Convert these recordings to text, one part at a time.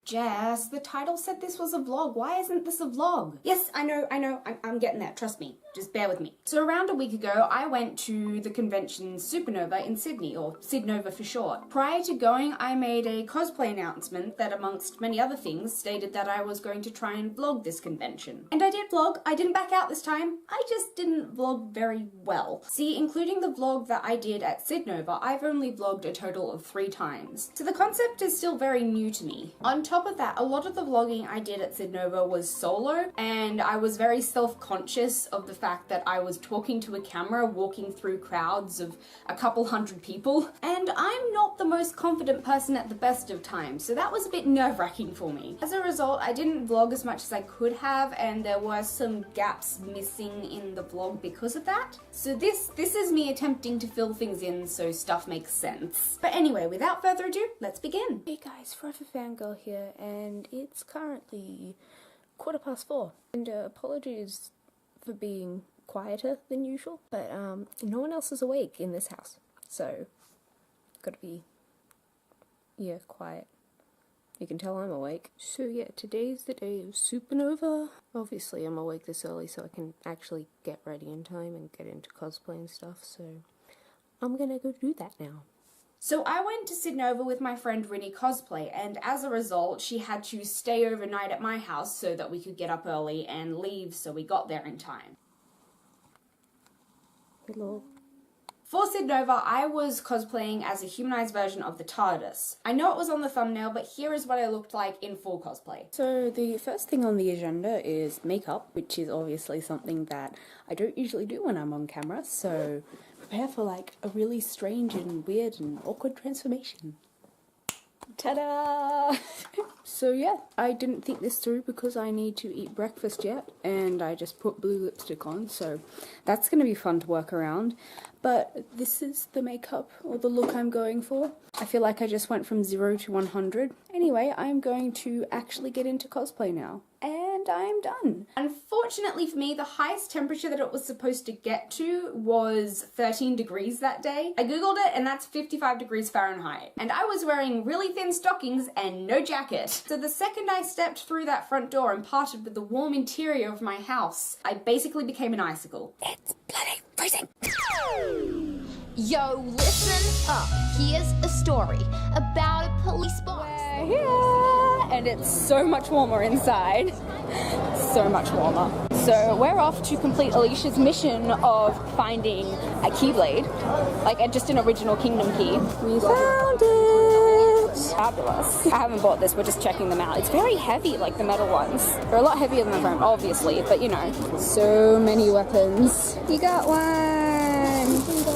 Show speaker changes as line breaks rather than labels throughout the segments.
Jess, the title said this was a vlog. Why isn't this a vlog? Yes, I know, I'm getting there, trust me. Just bear with me. So around a week ago, I went to the convention Supernova in Sydney, or Sydnova for short. Prior to going, I made a cosplay announcement that, amongst many other things, stated that I was going to try and vlog this convention. And I did vlog. I didn't back out this time. I just didn't vlog very well. See, including the vlog that I did at Sydnova, I've only vlogged a total of 3 times. So the concept is still very new to me. On top of that, a lot of the vlogging I did at Sydnova was solo, and I was very self-conscious of the fact that I was talking to a camera, walking through crowds of a couple hundred people, and I'm not the most confident person at the best of times, so that was a bit nerve-wracking for me. As a result, I didn't vlog as much as I could have, and there were some gaps missing in the vlog because of that. So this is me attempting to fill things in so stuff makes sense. But anyway, without further ado, let's begin.
Hey guys, Forever Fangirl here, and it's currently 4:15. And apologies for being quieter than usual, but no one else is awake in this house, so gotta be, yeah, quiet. You can tell I'm awake. So yeah, today's the day of Supernova. Obviously I'm awake this early so I can actually get ready in time and get into cosplay and stuff, so I'm gonna go do that now.
So I went to Sydnova with my friend Rinny Cosplay, and as a result, she had to stay overnight at my house so that we could get up early and leave so we got there in time.
Hello.
For Sydnova, I was cosplaying as a humanized version of the TARDIS. I know it was on the thumbnail, but here is what I looked like in full cosplay.
So the first thing on the agenda is makeup, which is obviously something that I don't usually do when I'm on camera, so prepare for like a really strange and weird and awkward transformation. Ta-da! So yeah, I didn't think this through because I need to eat breakfast yet, and I just put blue lipstick on, so that's going to be fun to work around. But this is the makeup, or the look I'm going for. I feel like I just went from 0 to 100. Anyway, I'm going to actually get into cosplay now. And I'm done.
Unfortunately for me, the highest temperature that it was supposed to get to was 13 degrees that day. I googled it and that's 55 degrees Fahrenheit. And I was wearing really thin stockings and no jacket. So the second I stepped through that front door and parted with the warm interior of my house, I basically became an icicle.
It's bloody freezing!
Yo, listen up. Here's a story about a police box.
We're here, and it's so much warmer inside. So much warmer. So we're off to complete Alicia's mission of finding a keyblade, like just an original Kingdom key. We found it! Fabulous. I haven't bought this, we're just checking them out. It's very heavy, like the metal ones. They're a lot heavier than the foam, obviously, but you know. So many weapons. You got one!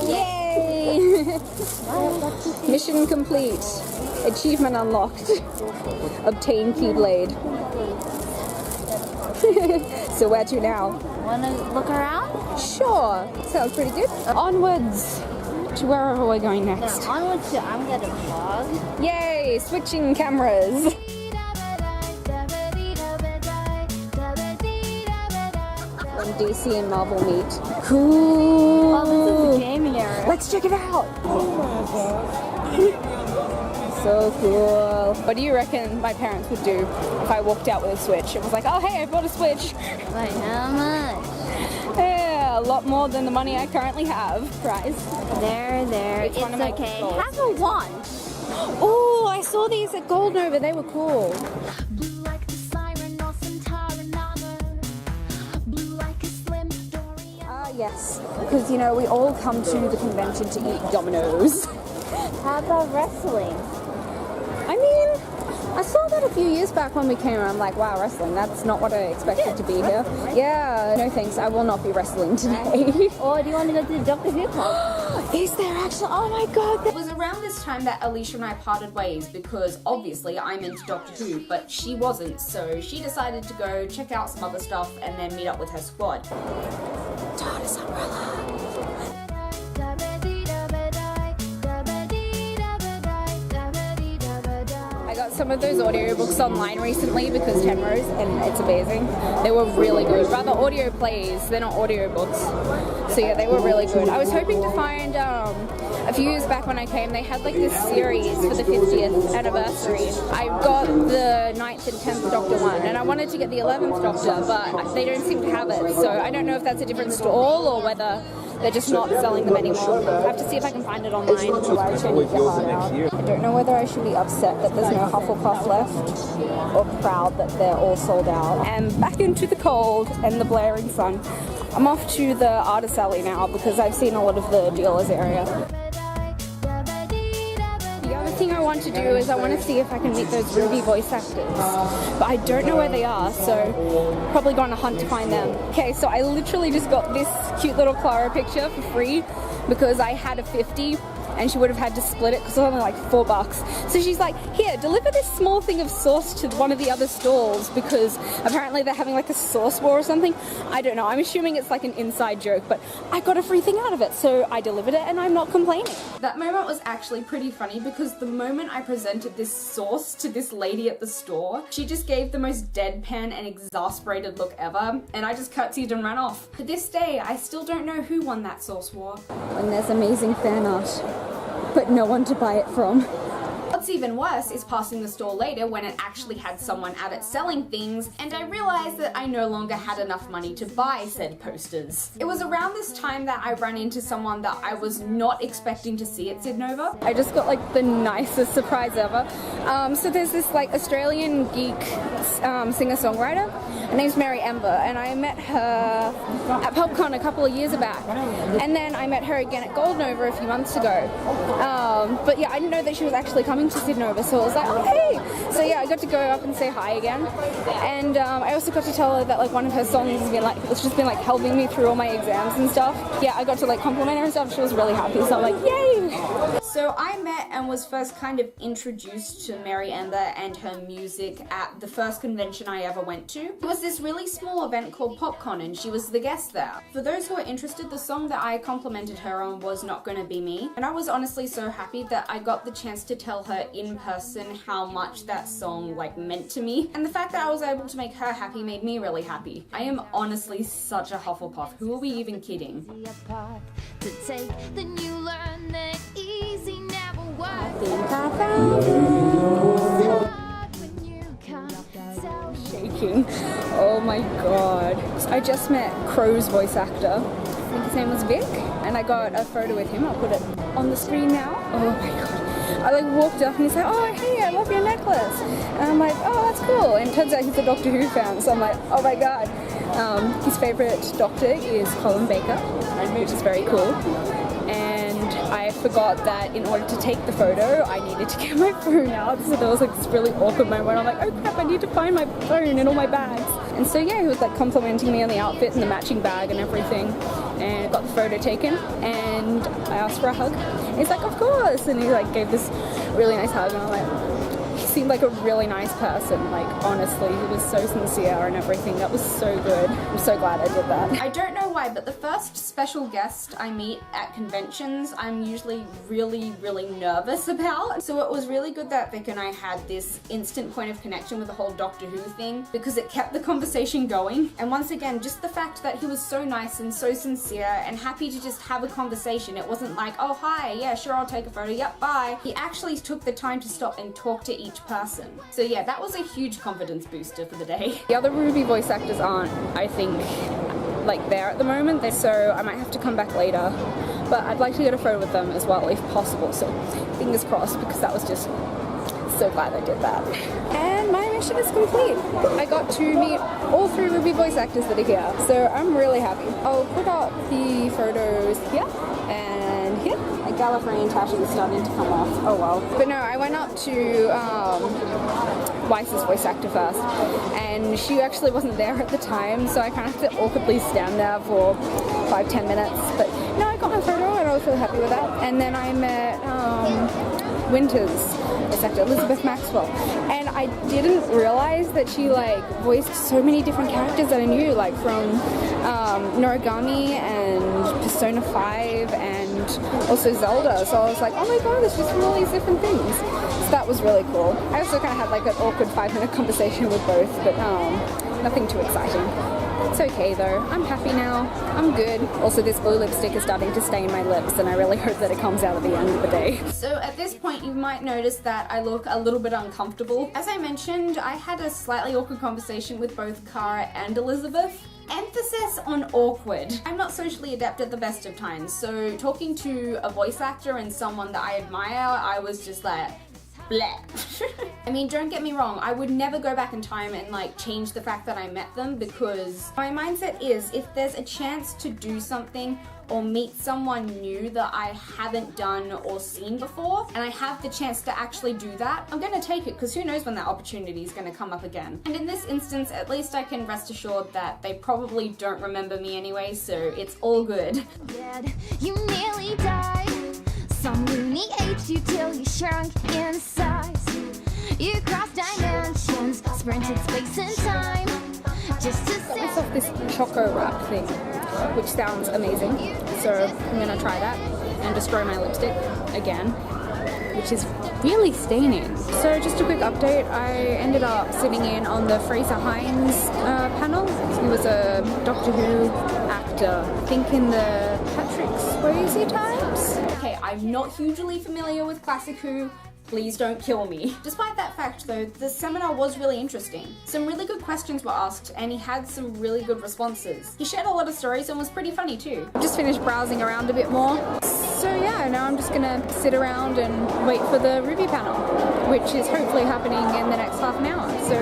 Yay! Mission complete. Achievement unlocked. Obtain keyblade. So where to now?
Wanna look around?
Sure. Sounds pretty good. Onwards to wherever we're going next.
Now, onwards to I'm gonna vlog.
Yay! Switching cameras. When DC and Marvel meet. Cool.
Oh, this is the gaming era.
Let's check it out. So cool. What do you reckon my parents would do if I walked out with a Switch? It was like, oh hey, I bought a Switch.
Like how much?
Yeah, a lot more than the money I currently have. Prize.
There. It's
one of my
okay.
goals.
Have a wand.
Oh, I saw these at Gold Nova. They were cool.
Blue like the siren or Santaranama. Blue like a slim Dorian.
Yes. Because, you know, we all come to the convention to eat Domino's.
How about wrestling?
I mean, I saw that a few years back when we came and I'm like, wow, wrestling, that's not what I expected to be here. Yeah, no thanks, I will not be wrestling today.
Or do you want to go to the Doctor Who club?
Is there actually? Oh my god.
It was around this time that Alicia and I parted ways because obviously I'm into Doctor Who, but she wasn't, so she decided to go check out some other stuff and then meet up with her squad.
TARDIS umbrella. I got some of those audiobooks online recently because Tenrose, and it's amazing. They were really good. Rather audio plays, they're not audiobooks. So yeah, they were really good. I was hoping to find a few years back when I came, they had like this series for the 50th anniversary. I got the 9th and 10th Doctor one, and I wanted to get the 11th Doctor, but they don't seem to have it, so I don't know if that's a different stall or whether they're just not selling them anymore. I have to see if I can find it online. I don't know whether I should be upset that there's no Hufflepuff left or proud that they're all sold out. And back into the cold and the blaring sun. I'm off to the Artist Alley now because I've seen a lot of the dealers area. The other thing I want to do is I want to see if I can meet those Ruby voice actors, but I don't know where they are, so probably go on a hunt to find them. Okay, so I literally just got this cute little Clara picture for free because I had a 50 and she would have had to split it because it was only like $4. So she's like, here, deliver this small thing of sauce to one of the other stalls because apparently they're having like a sauce war or something. I don't know, I'm assuming it's like an inside joke, but I got a free thing out of it, so I delivered it and I'm not complaining.
That moment was actually pretty funny because the moment I presented this sauce to this lady at the store, she just gave the most deadpan and exasperated look ever, and I just curtsied and ran off. To this day, I still don't know who won that sauce war.
And there's amazing fan art, but no one to buy it from.
What's even worse is passing the store later when it actually had someone at it selling things, and I realized that I no longer had enough money to buy said posters. It was around this time that I ran into someone that I was not expecting to see at Sydnova.
I just got like the nicest surprise ever. So there's this like Australian geek singer-songwriter. Her name's Meri Amber, and I met her at PopCon a couple of years back, and then I met her again at Gold Nova a few months ago. But yeah, I didn't know that she was actually coming to Sydnova, so I was like, oh hey! So yeah, I got to go up and say hi again, and I also got to tell her that like one of her songs has been like, it's just been like helping me through all my exams and stuff. Yeah, I got to like compliment her and stuff. She was really happy, so I'm like, yay!
So I met and was first kind of introduced to Meri Amber and her music at the first convention I ever went to. It was this really small event called PopCon, and she was the guest there. For those who are interested, the song that I complimented her on was Not Gonna Be Me, and I was honestly so happy that I got the chance to tell her in person how much that song like meant to me, and the fact that I was able to make her happy made me really happy. I am honestly such a Hufflepuff. Who are we even kidding?
To take, then you learn that easy never works.
I think I found
When you can't tell
shaking. Oh my god. I just met Crow's voice actor. I think his name was Vic, and I got a photo with him. I'll put it on the screen now. Oh my god. I like walked up and he's like, oh hey, I love your necklace. And I'm like, oh that's cool. And it turns out he's a Doctor Who fan, so I'm like, oh my god. His favourite Doctor is Colin Baker, which is very cool. And I forgot that in order to take the photo, I needed to get my phone out. So there was like this really awkward moment where I'm like, oh crap, I need to find my phone in all my bags. And so yeah, he was like complimenting me on the outfit and the matching bag and everything. And got the photo taken, and I asked for a hug. He's like, of course, and he like gave this really nice hug, and I'm like, he seemed like a really nice person. Like honestly, he was so sincere and everything. That was so good. I'm so glad I did that.
I don't know why, but the first special guest I meet at conventions, I'm usually really nervous about. So it was really good that Vic and I had this instant point of connection with the whole Doctor Who thing, because it kept the conversation going. And once again, just the fact that he was so nice and so sincere and happy to just have a conversation. It wasn't like, oh hi, yeah sure, I'll take a photo, yep, bye. He actually took the time to stop and talk to each person. So yeah, that was a huge confidence booster for the day.
The other Ruby voice actors aren't, I think, like there at the moment, so I might have to come back later, but I'd like to get a photo with them as well if possible, so fingers crossed, because that was just so glad I did that. And my mission is complete. I got to meet all 3 Ruby voice actors that are here, so I'm really happy. I'll put up the photos here and here. My Gallifreyan tash is starting to come off. Oh well. But no, I went up to Weiss's voice actor first, and she actually wasn't there at the time, so I kind of had to awkwardly stand there for 5-10 minutes. But no, I got my photo and I was really happy with that. And then I met Winter's voice actor, Elizabeth Maxwell, and I didn't realize that she like voiced so many different characters that I knew, like from Noragami and Persona 5 and also Zelda. So I was like, oh my god, there's just all these different things. So that was really cool. I also kind of had like an awkward 5-minute conversation with both, but nothing too exciting. It's okay though. I'm happy now. I'm good. Also, this blue lipstick is starting to stain my lips, and I really hope that it comes out at the end of the day.
So at this point, you might notice that I look a little bit uncomfortable. As I mentioned, I had a slightly awkward conversation with both Cara and Elizabeth. Emphasis on awkward. I'm not socially adept at the best of times, so talking to a voice actor and someone that I admire, I was just like, bleh. I mean, don't get me wrong, I would never go back in time and like change the fact that I met them, because my mindset is if there's a chance to do something or meet someone new that I haven't done or seen before, and I have the chance to actually do that, I'm gonna take it, because who knows when that opportunity is gonna come up again. And in this instance, at least I can rest assured that they probably don't remember me anyway, so it's all good.
Dead, you nearly died. Some loony aged you till you shrunk in size. You crossed dimensions, sprinted space and time. Just to
Got myself this choco wrap thing, which sounds amazing. So I'm gonna try that and destroy my lipstick again, which is really staining. So just a quick update, I ended up sitting in on the Fraser Hines panel. He was a Doctor Who actor, I think in the Patrick Swayze times.
Okay, I'm not hugely familiar with Classic Who. Please don't kill me. Despite that fact though, the seminar was really interesting. Some really good questions were asked and he had some really good responses. He shared a lot of stories and was pretty funny too.
I've just finished browsing around a bit more. So yeah, now I'm just gonna sit around and wait for the Ruby panel, which is hopefully happening in the next half an hour. So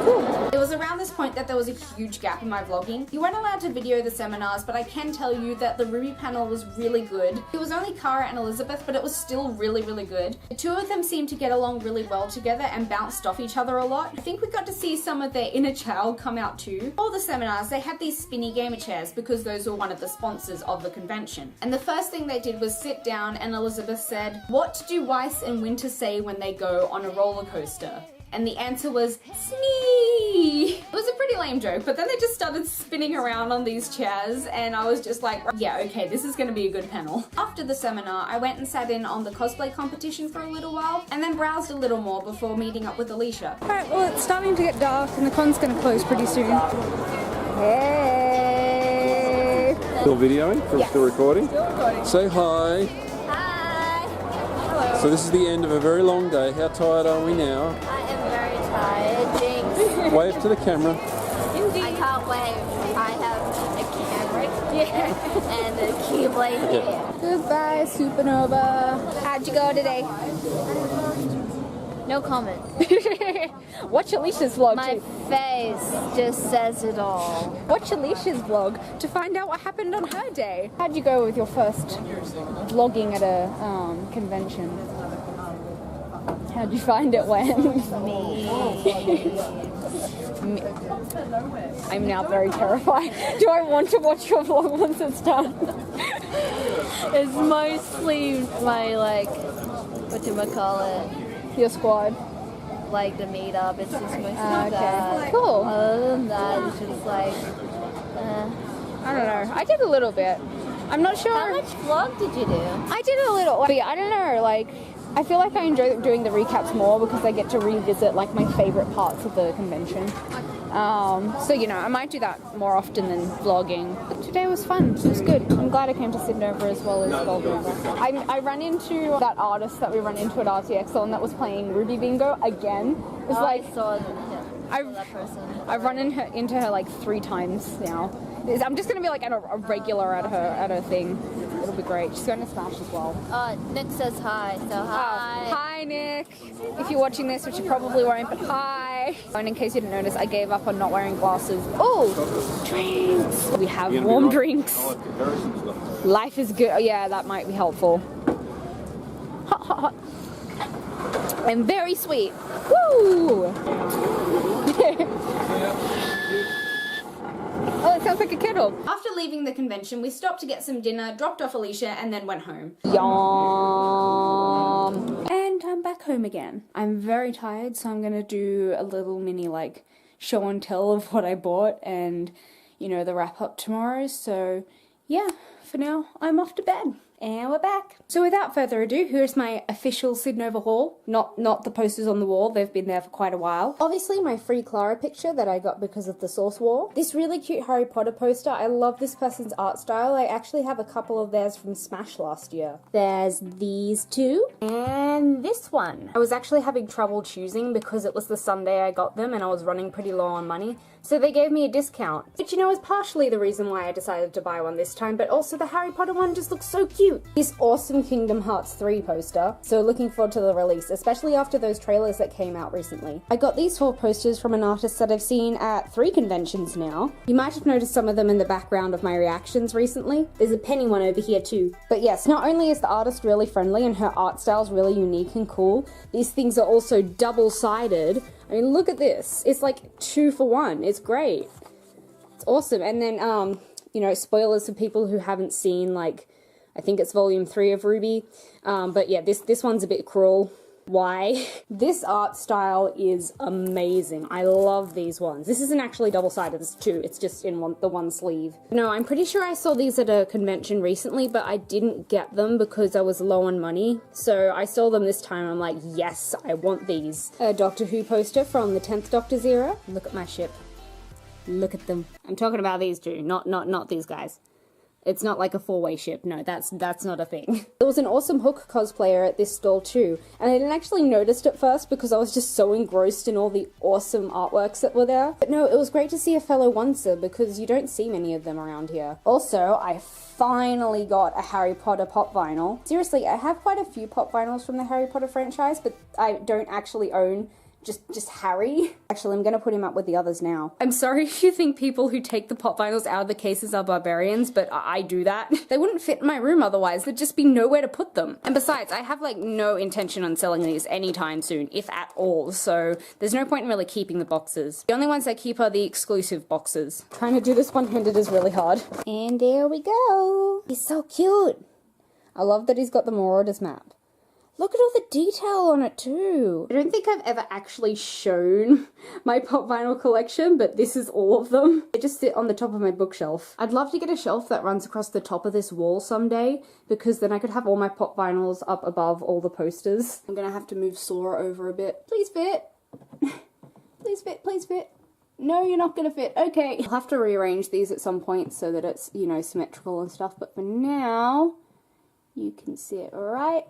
cool.
It was around this point that there was a huge gap in my vlogging. You weren't allowed to video the seminars, but I can tell you that the Ruby panel was really good. It was only Cara and Elizabeth, but it was still really, really good. The two of them seemed to get along really well together and bounced off each other a lot. I think we got to see some of their inner child come out too. For the seminars, they had these spinny gamer chairs because those were one of the sponsors of the convention. And the first thing they did was sit down and Elizabeth said, "What do Weiss and Winter say when they go on a roller coaster?" And the answer was, "Snee!" It was a pretty lame joke, but then they just started spinning around on these chairs and I was just like, yeah, okay, this is gonna be a good panel. After the seminar, I went and sat in on the cosplay competition for a little while and then browsed a little more before meeting up with Alicia.
Alright, well it's starting to get dark and the con's gonna close pretty soon. Hey!
Still videoing?
Yes.
Still recording?
Still recording.
Say hi.
Hi! Hello.
So this is the end of a very long day. How tired are we now?
I am very tired. Jinx.
Wave to the camera.
I can't wave. I have a camera and a keyblade here.
Goodbye, Supernova. How'd you go today?
No comment.
Watch Alicia's vlog
My
too.
face just says it all.
Watch Alicia's vlog to find out what happened on her day. How'd you go with your first vlogging at a convention? How'd you find it went? I'm now very terrified. Do I want to watch your vlog once it's done?
It's mostly my whatchamacallit,
Your squad.
like the meetup. It's just mostly
Okay.
that.
Cool.
Other than that, it's just like,
I don't know. I did a little bit. I'm not sure.
how much vlog did you do?
I did a little. But yeah, I don't know. Like, I feel like I enjoy doing the recaps more because I get to revisit like my favorite parts of the convention. So you know, I might do that more often than vlogging. But today was fun. It was good. I'm glad I came to Sydnova as well as Goldberg. I ran into that artist that we ran into at RTXL and that was playing Ruby Bingo again. It was like
I saw him. That person.
I've run into her like 3 times now. I'm just gonna be like a regular at her thing. It'll be great. She's going to Smash as well.
Nick says hi. So hi.
Hi Nick. If you're watching this, which you probably won't, but hi. And in case you didn't notice, I gave up on not wearing glasses. Oh, drinks. We have warm drinks. Life is good. Oh yeah, that might be helpful. Hot, hot, hot. And very sweet. Woo! Oh, it sounds like a kettle.
After leaving the convention, we stopped to get some dinner, dropped off Alicia, and then went home.
Yum. And I'm back home again. I'm very tired, so I'm gonna do a little mini like show and tell of what I bought and, you know, the wrap up tomorrow. So yeah, for now, I'm off to bed.
And we're back. So without further ado, here's my official Sydnova haul. Not the posters on the wall, they've been there for quite a while.
Obviously my free Clara picture that I got because of the Source War. This really cute Harry Potter poster. I love this person's art style. I actually have a couple of theirs from Smash last year. There's these two and this one. I was actually having trouble choosing because it was the Sunday I got them and I was running pretty low on money. So they gave me a discount, which you know is partially the reason why I decided to buy one this time, but also the Harry Potter one just looks so cute. This awesome Kingdom Hearts 3 poster, so looking forward to the release, especially after those trailers that came out recently. I got these 4 posters from an artist that I've seen at 3 conventions now. You might have noticed some of them in the background of my reactions recently. There's a penny one over here too. But yes, not only is the artist really friendly and her art style is really unique and cool, these things are also double-sided. I mean, look at this. It's like 2 for 1. It's great. It's awesome. And then, you know, spoilers for people who haven't seen, like, I think it's volume 3 of Ruby. But yeah, this one's a bit cruel. Why? This art style is amazing. I love these ones. This isn't actually double-sided, it's 2. It's just in the one sleeve. No, I'm pretty sure I saw these at a convention recently, but I didn't get them because I was low on money. So I saw them this time. I'm like, yes, I want these. A Doctor Who poster from the 10th Doctor's era. Look at my ship. Look at them. I'm talking about these two, not these guys. It's not like a 4-way ship. No, that's not a thing. There was an awesome Hook cosplayer at this stall too, and I didn't actually notice at first because I was just so engrossed in all the awesome artworks that were there. But no, it was great to see a fellow oncer because you don't see many of them around here. Also, I finally got a Harry Potter pop vinyl. Seriously, I have quite a few pop vinyls from the Harry Potter franchise, but I don't actually own just Harry. Actually, I'm gonna put him up with the others now. I'm sorry if you think people who take the pop vinyls out of the cases are barbarians, but I do that. They wouldn't fit in my room otherwise. There'd just be nowhere to put them. And besides, I have like no intention on selling these anytime soon, if at all, so there's no point in really keeping the boxes. The only ones I keep are the exclusive boxes. Trying to do this one-handed is really hard. And there we go. He's so cute. I love that he's got the Marauders map. Look at all the detail on it too. I don't think I've ever actually shown my pop vinyl collection, but this is all of them. They just sit on the top of my bookshelf. I'd love to get a shelf that runs across the top of this wall someday, because then I could have all my pop vinyls up above all the posters. I'm gonna have to move Sora over a bit. Please fit. Please fit, please fit. No, you're not gonna fit. Okay. I'll have to rearrange these at some point so that it's, you know, symmetrical and stuff, but for now, you can sit right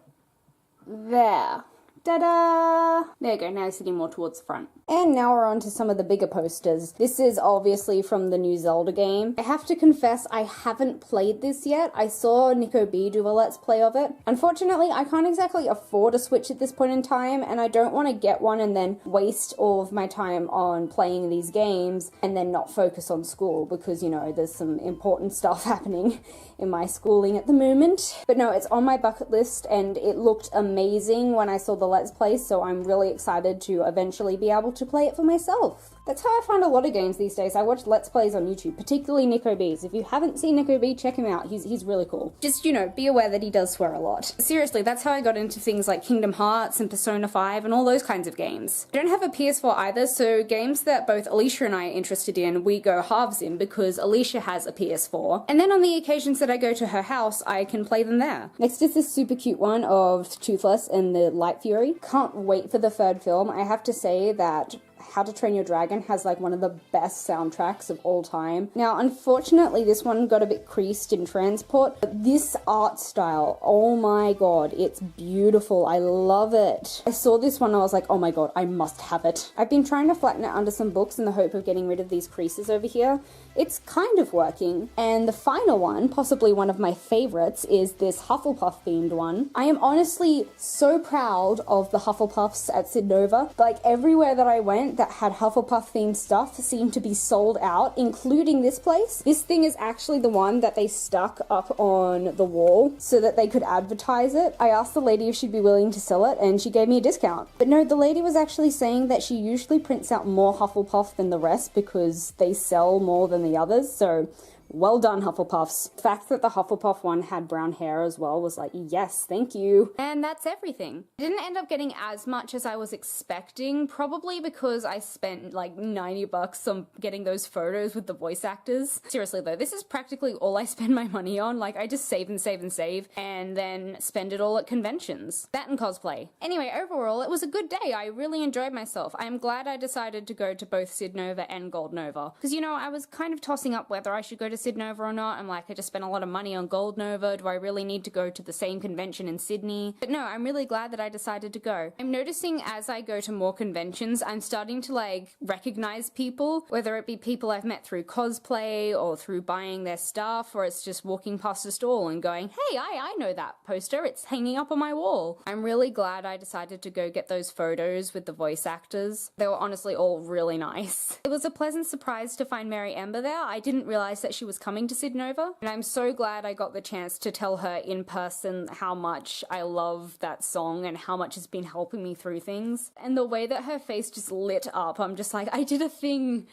there. Ta-da! There you go, now sitting more towards the front. And now we're on to some of the bigger posters. This is obviously from the new Zelda game. I have to confess, I haven't played this yet. I saw Nico B do a Let's Play of it. Unfortunately, I can't exactly afford a Switch at this point in time, and I don't want to get one and then waste all of my time on playing these games and then not focus on school because, you know, there's some important stuff happening in my schooling at the moment. But no, it's on my bucket list and it looked amazing when I saw the Let's Play, so I'm really excited to eventually be able to play it for myself. That's how I find a lot of games these days. I watch Let's Plays on YouTube, particularly Nico B's. If you haven't seen Nico B, check him out. He's really cool. Just, you know, be aware that he does swear a lot. Seriously, that's how I got into things like Kingdom Hearts and Persona 5 and all those kinds of games. I don't have a PS4 either, so games that both Alicia and I are interested in, we go halves in because Alicia has a PS4. And then on the occasions that I go to her house, I can play them there. Next is this super cute one of Toothless and the Light Fury. Can't wait for the 3rd film. I have to say that How to Train Your Dragon has like one of the best soundtracks of all time. Now, unfortunately, this one got a bit creased in transport, but this art style, oh my god, it's beautiful. I love it. I saw this one and I was like, oh my god, I must have it. I've been trying to flatten it under some books in the hope of getting rid of these creases over here. It's kind of working. And the final one, possibly one of my favorites, is this Hufflepuff themed one. I am honestly so proud of the Hufflepuffs at Sydnova. Like everywhere that I went that had Hufflepuff themed stuff seemed to be sold out, including this place. This thing is actually the one that they stuck up on the wall so that they could advertise it. I asked the lady if she'd be willing to sell it and she gave me a discount. But no, the lady was actually saying that she usually prints out more Hufflepuff than the rest because they sell more than the others, so
Well done, Hufflepuffs. The fact that the Hufflepuff one had brown hair as well was like, yes, thank you. And that's everything. I didn't end up getting as much as I was expecting, probably because I spent like $90 on getting those photos with the voice actors. Seriously though, this is practically all I spend my money on. Like, I just save and save and save, and then spend it all at conventions. That and cosplay. Anyway, overall, it was a good day. I really enjoyed myself. I'm glad I decided to go to both Sydnova and Gold Nova. Because, you know, I was kind of tossing up whether I should go to Sydnova or not. I'm like, I just spent a lot of money on Gold Nova. Do I really need to go to the same convention in Sydney? But no, I'm really glad that I decided to go. I'm noticing as I go to more conventions, I'm starting to like recognize people, whether it be people I've met through cosplay or through buying their stuff, or it's just walking past a stall and going, hey, I know that poster. It's hanging up on my wall. I'm really glad I decided to go get those photos with the voice actors. They were honestly all really nice. It was a pleasant surprise to find Meri Amber there. I didn't realize that she was coming to Sydnova, and I'm so glad I got the chance to tell her in person how much I love that song and how much it's been helping me through things. And the way that her face just lit up, I'm just like, I did a thing.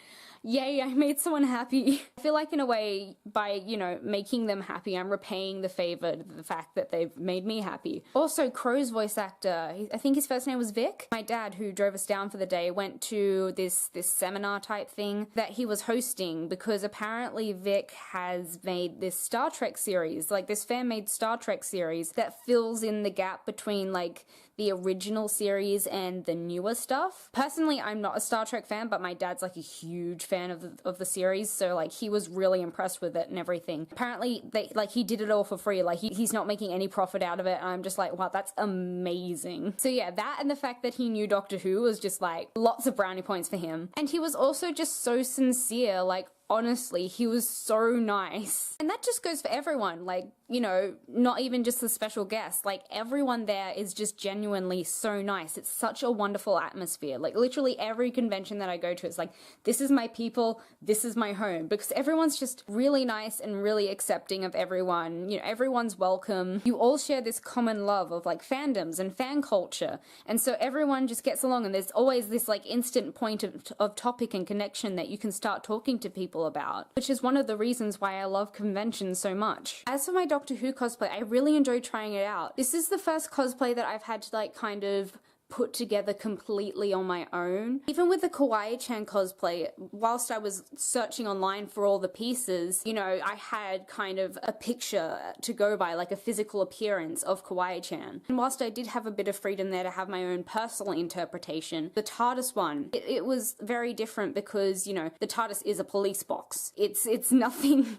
Yay, I made someone happy. I feel like in a way, by, you know, making them happy, I'm repaying the favor, the fact that they've made me happy. Also, Crow's voice actor, I think his first name was Vic. My dad, who drove us down for the day, went to this seminar type thing that he was hosting, because apparently Vic has made this Star Trek series, like this fan-made Star Trek series that fills in the gap between like the original series and the newer stuff. Personally, I'm not a Star Trek fan, but my dad's like a huge fan of the series, so like he was really impressed with it and everything. Apparently he did it all for free, like he's not making any profit out of it, and I'm just like, wow, that's amazing. So yeah, that and the fact that he knew Doctor Who was just like lots of brownie points for him. And he was also just so sincere, like honestly, he was so nice. And that just goes for everyone, like, you know, not even just the special guests, like everyone there is just genuinely so nice. It's such a wonderful atmosphere. Like literally every convention that I go to, it's like, this is my people, this is my home, because everyone's just really nice and really accepting of everyone. You know, everyone's welcome. You all share this common love of like fandoms and fan culture. And so everyone just gets along, and there's always this like instant point of topic and connection that you can start talking to people about, which is one of the reasons why I love conventions so much. As for my Doctor Who cosplay, I really enjoyed trying it out. This is the first cosplay that I've had to like kind of put together completely on my own. Even with the Kawaii-chan cosplay, whilst I was searching online for all the pieces, you know, I had kind of a picture to go by, like a physical appearance of Kawaii-chan. And whilst I did have a bit of freedom there to have my own personal interpretation, the TARDIS one, it was very different because, you know, the TARDIS is a police box. It's nothing,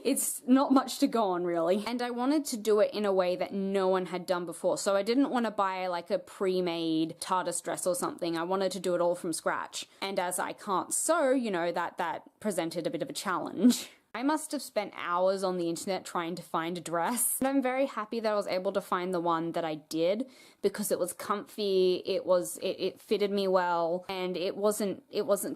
it's not much to go on really. And I wanted to do it in a way that no one had done before. So I didn't want to buy like a pre-made TARDIS dress or something. I wanted to do it all from scratch. And as I can't sew, you know, that presented a bit of a challenge. I must have spent hours on the internet trying to find a dress, and I'm very happy that I was able to find the one that I did, because it was comfy, it fitted me well, and it wasn't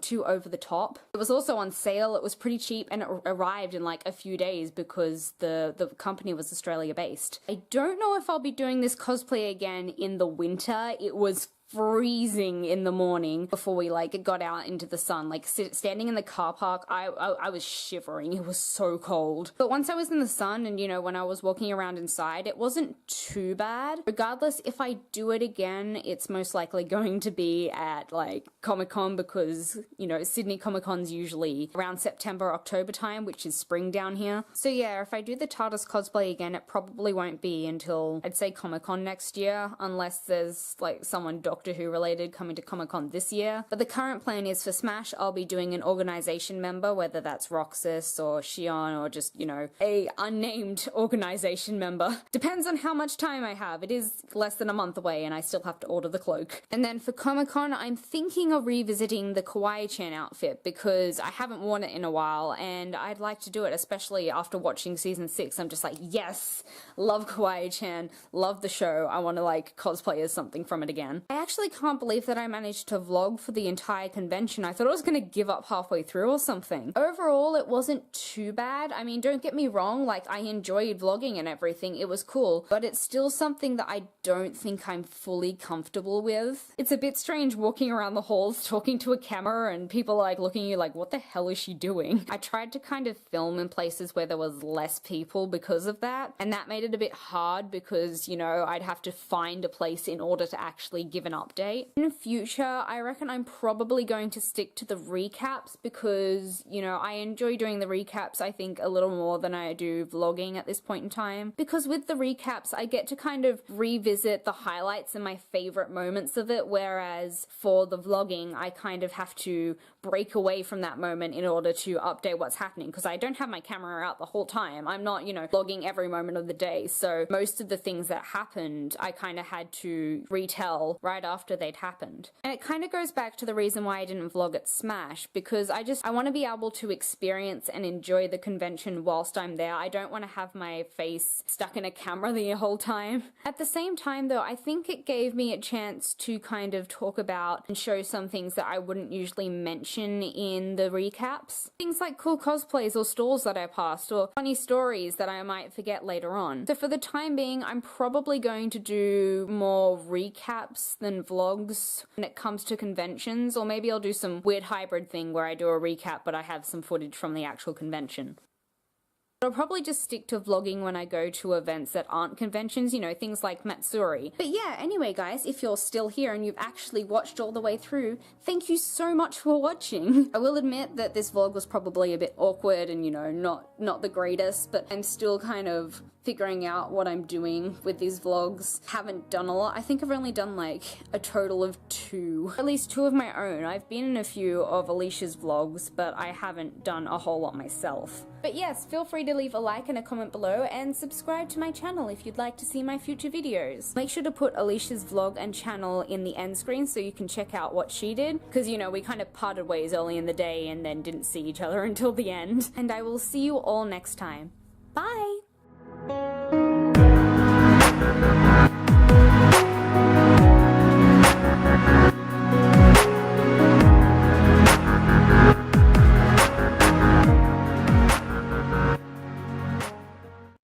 too over the top. It was also on sale, it was pretty cheap, and it arrived in like a few days because the company was Australia based. I don't know if I'll be doing this cosplay again in the winter. It was freezing in the morning before we like got out into the sun. Like standing in the car park, I was shivering. It was so cold. But once I was in the sun and, you know, when I was walking around inside, it wasn't too bad. Regardless, if I do it again, it's most likely going to be at like Comic-Con, because, you know, Sydney Comic-Con's usually around September, October time, which is spring down here. So yeah, if I do the TARDIS cosplay again, it probably won't be until I'd say Comic-Con next year, unless there's like someone Doctor Who related coming to Comic-Con this year. But the current plan is for Smash, I'll be doing an organization member, whether that's Roxas or Shion or just, you know, a unnamed organization member. Depends on how much time I have. It is less than a month away and I still have to order the cloak. And then for Comic-Con, I'm thinking of revisiting the Kawaii-chan outfit because I haven't worn it in a while and I'd like to do it, especially after watching season 6. I'm just like, yes, love Kawaii-chan, love the show. I want to like cosplay as something from it again. I
actually can't believe that I managed to vlog for the entire convention. I thought I was going to give up halfway through or something. Overall, it wasn't too bad. I mean, don't get me wrong, like, I enjoyed vlogging and everything. It was cool, but it's still something that I don't think I'm fully comfortable with. It's a bit strange walking around the halls talking to a camera and people like looking at you like, what the hell is she doing? I tried to kind of film in places where there was less people because of that, and that made it a bit hard because, you know, I'd have to find a place in order to actually give an update. In future, I reckon I'm probably going to stick to the recaps because, you know, I enjoy doing the recaps, I think, a little more than I do vlogging at this point in time. Because with the recaps, I get to kind of revisit the highlights and my favorite moments of it, whereas for the vlogging, I kind of have to break away from that moment in order to update what's happening because I don't have my camera out the whole time. I'm not, you know, vlogging every moment of the day, so most of the things that happened, I kind of had to retell right after they'd happened. And it kind of goes back to the reason why I didn't vlog at Smash, because I want to be able to experience and enjoy the convention whilst I'm there. I don't want to have my face stuck in a camera the whole time. At the same time though, I think it gave me a chance to kind of talk about and show some things that I wouldn't usually mention in the recaps. Things like cool cosplays or stalls that I passed or funny stories that I might forget later on. So for the time being, I'm probably going to do more recaps than vlogs when it comes to conventions, or maybe I'll do some weird hybrid thing where I do a recap but I have some footage from the actual convention. I'll probably just stick to vlogging when I go to events that aren't conventions, you know, things like Matsuri. But yeah, anyway guys, if you're still here and you've actually watched all the way through, thank you so much for watching. I will admit that this vlog was probably a bit awkward and, you know, not the greatest, but I'm still kind of figuring out what I'm doing with these vlogs. Haven't done a lot. I think I've only done like a total of 2. At least 2 of my own. I've been in a few of Alicia's vlogs, but I haven't done a whole lot myself. But yes, feel free to leave a like and a comment below and subscribe to my channel if you'd like to see my future videos. Make sure to put Alicia's vlog and channel in the end screen so you can check out what she did, because, you know, we kind of parted ways early in the day and then didn't see each other until the end. And I will see you all next time. Bye!